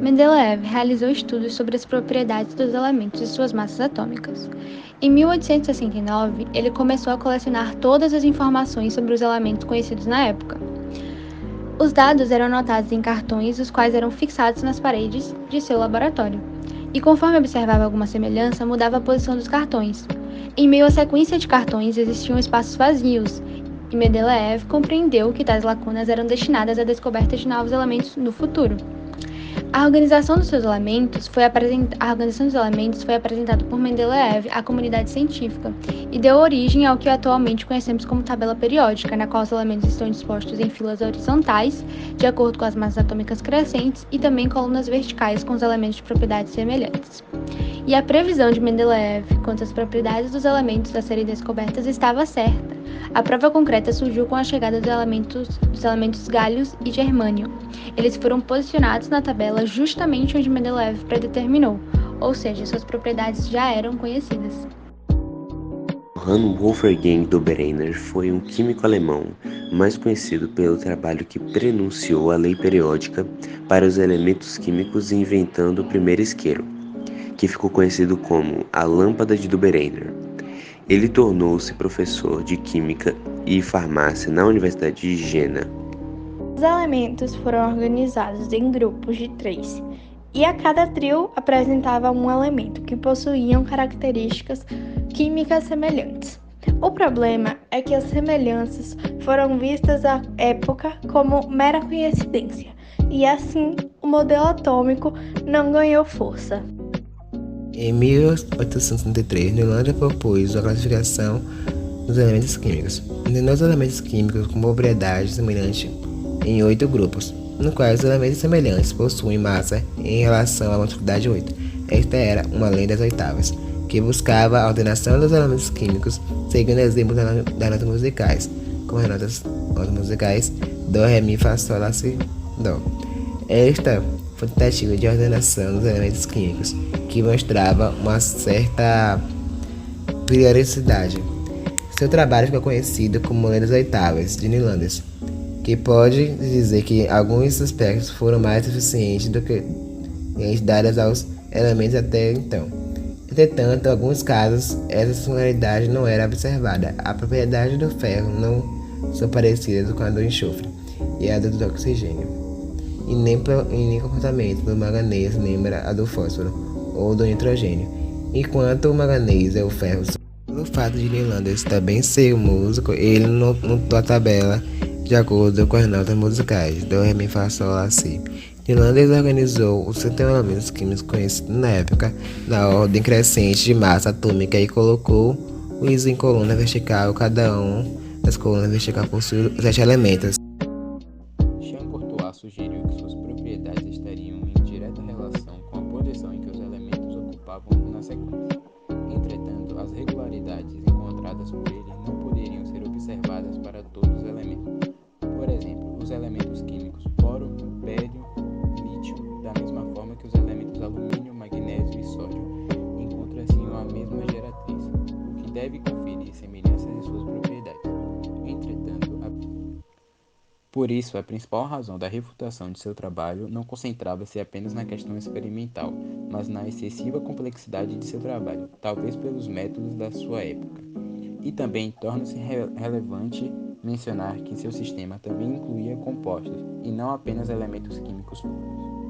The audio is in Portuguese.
Mendeleev realizou estudos sobre as propriedades dos elementos e suas massas atômicas. Em 1869, ele começou a colecionar todas as informações sobre os elementos conhecidos na época. Os dados eram anotados em cartões, os quais eram fixados nas paredes de seu laboratório. E conforme observava alguma semelhança, mudava a posição dos cartões. Em meio à sequência de cartões, existiam espaços vazios, e Mendeleev compreendeu que tais lacunas eram destinadas à descoberta de novos elementos no futuro. A organização dos elementos foi apresentada por Mendeleev à comunidade científica e deu origem ao que atualmente conhecemos como tabela periódica, na qual os elementos estão dispostos em filas horizontais, de acordo com as massas atômicas crescentes, e também colunas verticais com os elementos de propriedades semelhantes. E a previsão de Mendeleev quanto às propriedades dos elementos a serem descobertas estava certa. A prova concreta surgiu com a chegada dos elementos galhos e germânio. Eles foram posicionados na tabela justamente onde Mendeleev predeterminou, ou seja, suas propriedades já eram conhecidas. Johann Wolfgang Dobereiner foi um químico alemão, mais conhecido pelo trabalho que prenunciou a lei periódica para os elementos químicos inventando o primeiro isqueiro, que ficou conhecido como a lâmpada de Dobereiner. Ele tornou-se professor de química e farmácia na Universidade de Jena. Os elementos foram organizados em grupos de 3, e a cada trio apresentava um elemento que possuíam características químicas semelhantes. O problema é que as semelhanças foram vistas à época como mera coincidência, e assim o modelo atômico não ganhou força. Em 1863, Nylander propôs a classificação dos elementos químicos, entendendo os elementos químicos com propriedades semelhantes em 8 grupos, no qual os elementos semelhantes possuem massa em relação à multiplicidade 8. Esta era uma lei das oitavas, que buscava a ordenação dos elementos químicos seguindo exemplos das notas musicais, como as notas musicais Dó, Ré, Mi, Fá, Sol, Lá, Si, Dó. Esta foi a tentativa de ordenação dos elementos químicos, que mostrava uma certa periodicidade. Seu trabalho ficou conhecido como Lei das Oitavas, de Nylander, que pode dizer que alguns aspectos foram mais eficientes do que dadas aos elementos até então. Entretanto, em alguns casos, essa similaridade não era observada. A propriedade do ferro não são parecidas com a do enxofre e a do oxigênio, e nem o comportamento do manganês lembra a do fósforo ou do nitrogênio, enquanto o manganês e o ferro são. Pelo fato de Nylander também ser um músico, ele notou a tabela de acordo com as notas musicais Dó, Ré, Mi, Fá, Sol, Lá, Si. Nylander organizou os 71 elementos químicos conhecidos na época na ordem crescente de massa atômica e colocou os em coluna vertical. Cada um das colunas verticais possui 7 elementos. Jean Courtois sugeriu que suas propriedades estariam em direta relação com a posição em que os elementos ocupavam na sequência. Entretanto, as regularidades encontradas por ele não poderiam ser observadas para todos os elementos. Por exemplo, os elementos químicos boro, bélio, lítio, da mesma forma que os elementos alumínio, magnésio e sódio, encontram-se em uma mesma geratriz, o que deve conferir semelhanças em suas propriedades. Entretanto, por isso, a principal razão da refutação de seu trabalho não concentrava-se apenas na questão experimental, mas na excessiva complexidade de seu trabalho, talvez pelos métodos da sua época. E também torna-se relevante mencionar que seu sistema também incluía compostos, e não apenas elementos químicos puros.